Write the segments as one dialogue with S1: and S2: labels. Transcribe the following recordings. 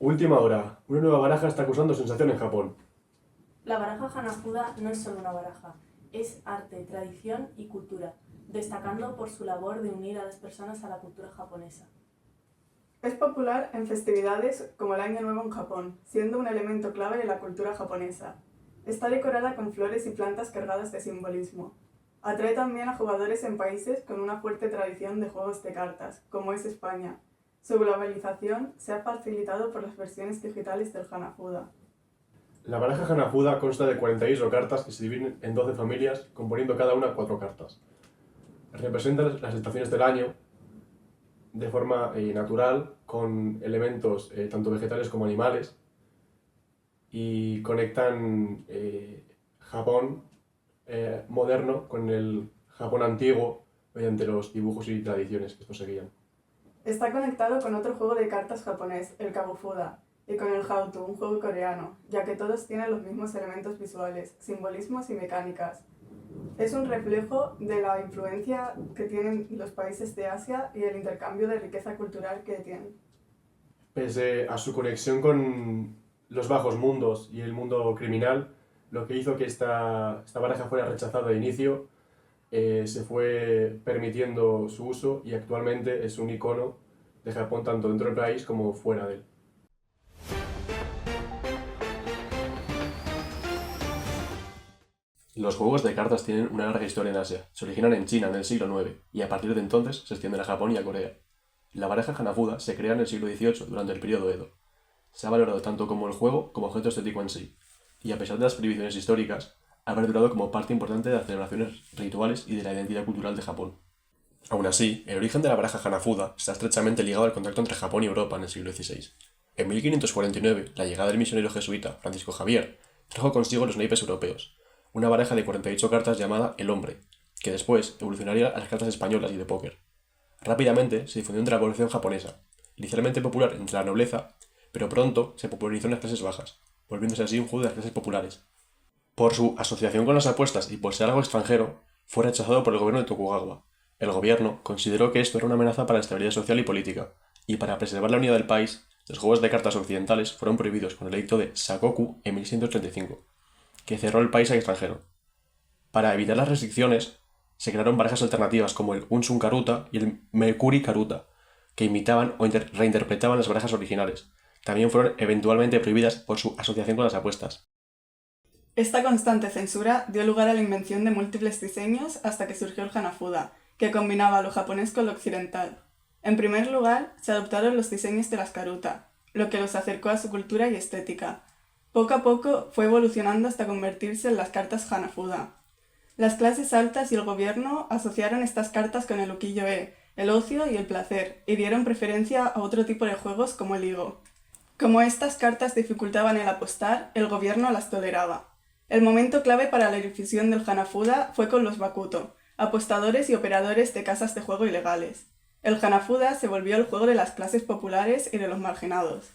S1: Última hora. Una nueva baraja está causando sensación en Japón.
S2: La baraja Hanafuda no es solo una baraja, es arte, tradición y cultura, destacando por su labor de unir a las personas a la cultura japonesa.
S3: Es popular en festividades como el Año Nuevo en Japón, siendo un elemento clave de la cultura japonesa. Está decorada con flores y plantas cargadas de simbolismo. Atrae también a jugadores en países con una fuerte tradición de juegos de cartas, como es España. Su globalización se ha facilitado por las versiones digitales del Hanafuda.
S1: La baraja Hanafuda consta de 48 cartas que se dividen en 12 familias, componiendo cada una 4 cartas. Representan las estaciones del año de forma natural, con elementos tanto vegetales como animales, y conectan Japón moderno con el Japón antiguo mediante los dibujos y tradiciones que estos seguían.
S3: Está conectado con otro juego de cartas japonés, el Kabufuda, y con el Hautu, un juego coreano, ya que todos tienen los mismos elementos visuales, simbolismos y mecánicas. Es un reflejo de la influencia que tienen los países de Asia y el intercambio de riqueza cultural que tienen.
S1: Pese a su conexión con los bajos mundos y el mundo criminal, lo que hizo que esta baraja fuera rechazada de inicio, se fue permitiendo su uso y actualmente es un icono de Japón tanto dentro del país como fuera de él. Los juegos de cartas tienen una larga historia en Asia. Se originan en China en el siglo IX y a partir de entonces se extienden a Japón y a Corea. La baraja Hanafuda se crea en el siglo XVIII durante el periodo Edo. Se ha valorado tanto como el juego como objeto estético en sí, y a pesar de las prohibiciones históricas, ha perdurado como parte importante de las celebraciones rituales y de la identidad cultural de Japón. Aún así, el origen de la baraja Hanafuda está estrechamente ligado al contacto entre Japón y Europa en el siglo XVI. En 1549, la llegada del misionero jesuita Francisco Javier trajo consigo los naipes europeos, una baraja de 48 cartas llamada El Hombre, que después evolucionaría a las cartas españolas y de póker. Rápidamente se difundió entre la población japonesa, inicialmente popular entre la nobleza, pero pronto se popularizó en las clases bajas, volviéndose así un juego de las clases populares. Por su asociación con las apuestas y por ser algo extranjero, fue rechazado por el gobierno de Tokugawa. El gobierno consideró que esto era una amenaza para la estabilidad social y política, y para preservar la unidad del país, los juegos de cartas occidentales fueron prohibidos con el edicto de Sakoku en 1635, que cerró el país al extranjero. Para evitar las restricciones, se crearon barajas alternativas como el Unsun Karuta y el Mercury Karuta, que imitaban o reinterpretaban las barajas originales. También fueron eventualmente prohibidas por su asociación con las apuestas.
S3: Esta constante censura dio lugar a la invención de múltiples diseños hasta que surgió el Hanafuda, que combinaba lo japonés con lo occidental. En primer lugar, se adoptaron los diseños de las karuta, lo que los acercó a su cultura y estética. Poco a poco fue evolucionando hasta convertirse en las cartas Hanafuda. Las clases altas y el gobierno asociaron estas cartas con el ukiyo-e, el ocio y el placer, y dieron preferencia a otro tipo de juegos como el Igo. Como estas cartas dificultaban el apostar, el gobierno las toleraba. El momento clave para la difusión del Hanafuda fue con los bakuto, apostadores y operadores de casas de juego ilegales. El Hanafuda se volvió el juego de las clases populares y de los marginados.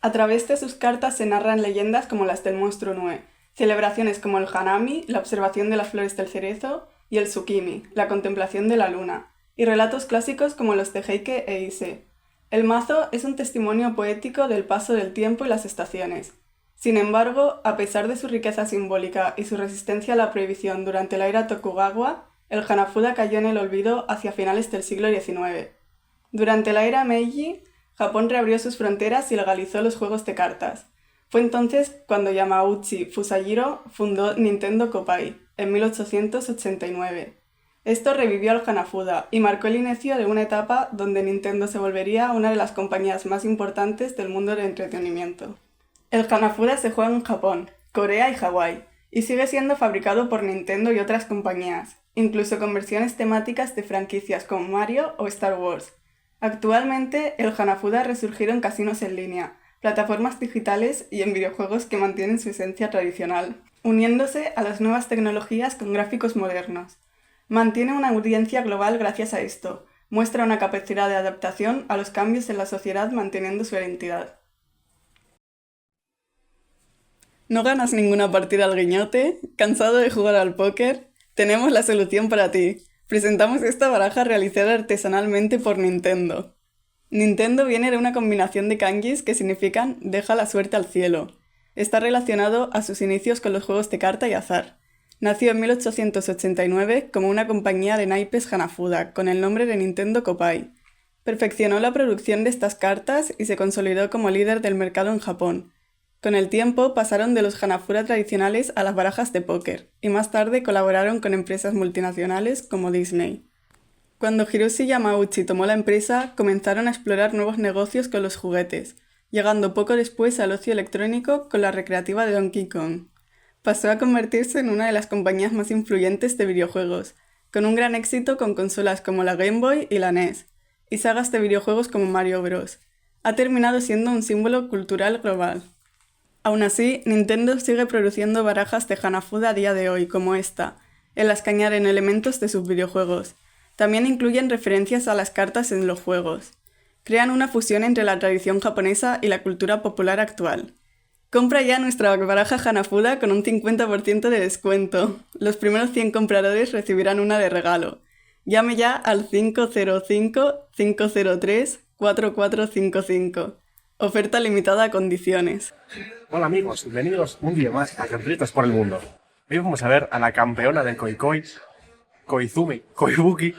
S3: A través de sus cartas se narran leyendas como las del monstruo Nue, celebraciones como el Hanami, la observación de las flores del cerezo, y el Tsukimi, la contemplación de la luna, y relatos clásicos como los de Heike e Ise. El mazo es un testimonio poético del paso del tiempo y las estaciones. Sin embargo, a pesar de su riqueza simbólica y su resistencia a la prohibición durante la era Tokugawa, el Hanafuda cayó en el olvido hacia finales del siglo XIX. Durante la era Meiji, Japón reabrió sus fronteras y legalizó los juegos de cartas. Fue entonces cuando Yamauchi Fusajiro fundó Nintendo Kopai, en 1889. Esto revivió al Hanafuda y marcó el inicio de una etapa donde Nintendo se volvería una de las compañías más importantes del mundo del entretenimiento. El Hanafuda se juega en Japón, Corea y Hawái, y sigue siendo fabricado por Nintendo y otras compañías, incluso con versiones temáticas de franquicias como Mario o Star Wars. Actualmente, el Hanafuda ha resurgido en casinos en línea, plataformas digitales y en videojuegos que mantienen su esencia tradicional, uniéndose a las nuevas tecnologías con gráficos modernos. Mantiene una audiencia global gracias a esto, muestra una capacidad de adaptación a los cambios en la sociedad manteniendo su identidad. ¿No ganas ninguna partida al guiñote? ¿Cansado de jugar al póker? Tenemos la solución para ti. Presentamos esta baraja realizada artesanalmente por Nintendo. Nintendo viene de una combinación de kanjis que significan deja la suerte al cielo. Está relacionado a sus inicios con los juegos de carta y azar. Nació en 1889 como una compañía de naipes Hanafuda, con el nombre de Nintendo Kopai. Perfeccionó la producción de estas cartas y se consolidó como líder del mercado en Japón. Con el tiempo pasaron de los Hanafuda tradicionales a las barajas de póker, y más tarde colaboraron con empresas multinacionales como Disney. Cuando Hiroshi Yamauchi tomó la empresa, comenzaron a explorar nuevos negocios con los juguetes, llegando poco después al ocio electrónico con la recreativa de Donkey Kong. Pasó a convertirse en una de las compañías más influyentes de videojuegos, con un gran éxito con consolas como la Game Boy y la NES, y sagas de videojuegos como Mario Bros. Ha terminado siendo un símbolo cultural global. Aún así, Nintendo sigue produciendo barajas de Hanafuda a día de hoy, como esta, en las que añaden elementos de sus videojuegos. También incluyen referencias a las cartas en los juegos. Crean una fusión entre la tradición japonesa y la cultura popular actual. Compra ya nuestra baraja Hanafuda con un 50% de descuento. Los primeros 100 compradores recibirán una de regalo. Llame ya al 505-503-4455. Oferta limitada a condiciones.
S4: Hola amigos, bienvenidos un día más a Centristas por el Mundo. Hoy vamos a ver a la campeona del Koikoi, Koizumi Koibuki.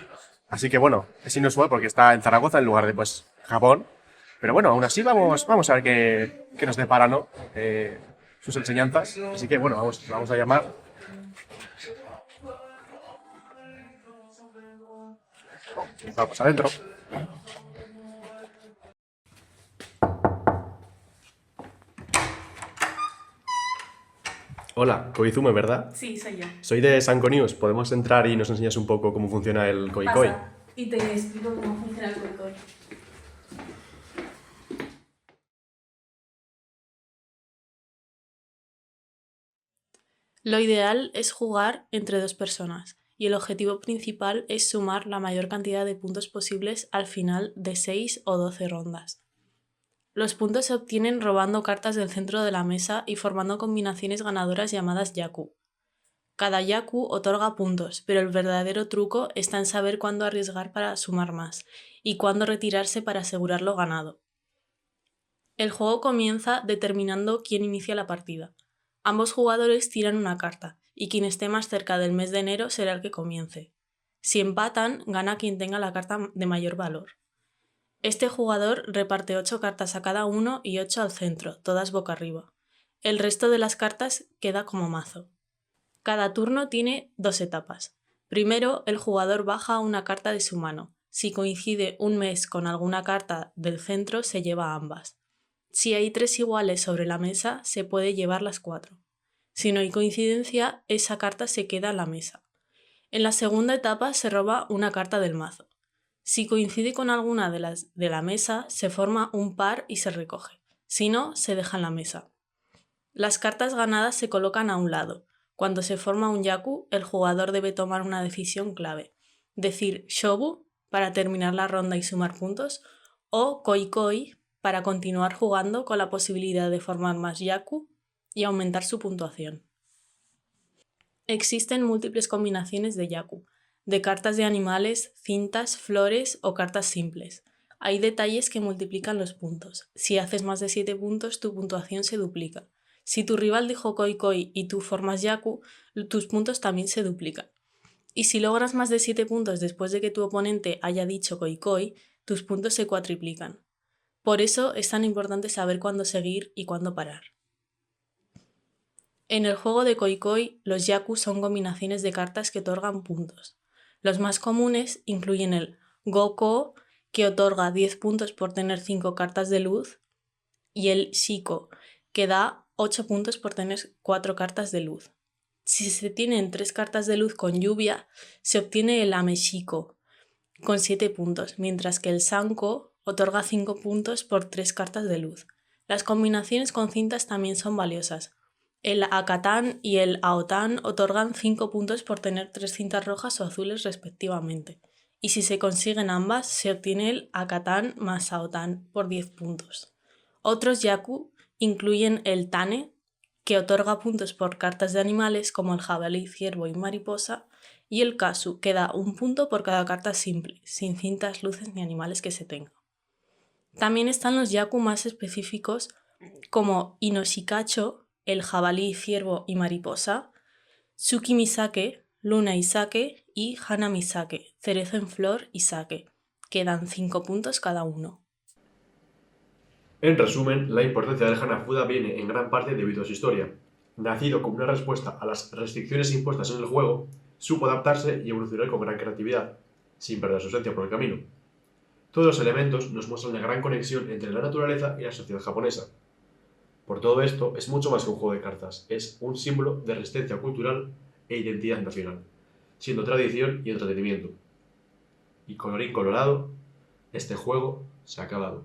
S4: Así que bueno, es inusual porque está en Zaragoza en lugar de Japón. Pero bueno, aún así vamos a ver qué nos depara, ¿no? Sus enseñanzas. Así que bueno, vamos a llamar. Vamos adentro.
S1: Hola, Koizume, ¿verdad?
S2: Sí, soy yo.
S1: Soy de Sanko News. ¿Podemos entrar y nos enseñas un poco cómo funciona el Koikoi?
S2: Pasa y te explico cómo funciona el Koikoi. Lo ideal es jugar entre dos personas y el objetivo principal es sumar la mayor cantidad de puntos posibles al final de 6 o 12 rondas. Los puntos se obtienen robando cartas del centro de la mesa y formando combinaciones ganadoras llamadas yaku. Cada yaku otorga puntos, pero el verdadero truco está en saber cuándo arriesgar para sumar más y cuándo retirarse para asegurar lo ganado. El juego comienza determinando quién inicia la partida. Ambos jugadores tiran una carta, y quien esté más cerca del mes de enero será el que comience. Si empatan, gana quien tenga la carta de mayor valor. Este jugador reparte 8 cartas a cada uno y 8 al centro, todas boca arriba. El resto de las cartas queda como mazo. Cada turno tiene 2 etapas. Primero, el jugador baja una carta de su mano. Si coincide un mes con alguna carta del centro, se lleva ambas. Si hay 3 iguales sobre la mesa, se puede llevar las 4. Si no hay coincidencia, esa carta se queda en la mesa. En la segunda etapa se roba una carta del mazo. Si coincide con alguna de la mesa, se forma un par y se recoge. Si no, se deja en la mesa. Las cartas ganadas se colocan a un lado. Cuando se forma un yaku, el jugador debe tomar una decisión clave. Decir shobu para terminar la ronda y sumar puntos, o koikoi para continuar jugando con la posibilidad de formar más yaku y aumentar su puntuación. Existen múltiples combinaciones de yaku, de cartas de animales, cintas, flores o cartas simples. Hay detalles que multiplican los puntos. Si haces más de 7 puntos, tu puntuación se duplica. Si tu rival dijo koikoi y tú formas yaku, tus puntos también se duplican. Y si logras más de 7 puntos después de que tu oponente haya dicho koikoi, tus puntos se cuatriplican. Por eso es tan importante saber cuándo seguir y cuándo parar. En el juego de Koikoi, los yaku son combinaciones de cartas que otorgan puntos. Los más comunes incluyen el Goko, que otorga 10 puntos por tener 5 cartas de luz, y el Shiko, que da 8 puntos por tener 4 cartas de luz. Si se tienen 3 cartas de luz con lluvia, se obtiene el Ameshiko, con 7 puntos, mientras que el Sanko otorga 5 puntos por 3 cartas de luz. Las combinaciones con cintas también son valiosas. El Akatan y el Aotan otorgan 5 puntos por tener 3 cintas rojas o azules respectivamente. Y si se consiguen ambas, se obtiene el Akatan más Aotan por 10 puntos. Otros yaku incluyen el Tane, que otorga puntos por cartas de animales como el jabalí, ciervo y mariposa, y el Kasu, que da 1 punto por cada carta simple, sin cintas, luces ni animales que se tenga. También están los yaku más específicos como Inoshikacho, el jabalí, ciervo y mariposa, Tsukimi Sake, luna y sake, y Hanami Sake, cerezo en flor y sake, que dan 5 puntos cada uno.
S1: En resumen, la importancia del Hanafuda viene en gran parte debido a su historia. Nacido como una respuesta a las restricciones impuestas en el juego, supo adaptarse y evolucionar con gran creatividad, sin perder su esencia por el camino. Todos los elementos nos muestran la gran conexión entre la naturaleza y la sociedad japonesa. Por todo esto, es mucho más que un juego de cartas, es un símbolo de resistencia cultural e identidad nacional, siendo tradición y entretenimiento. Y colorín colorado, este juego se ha acabado.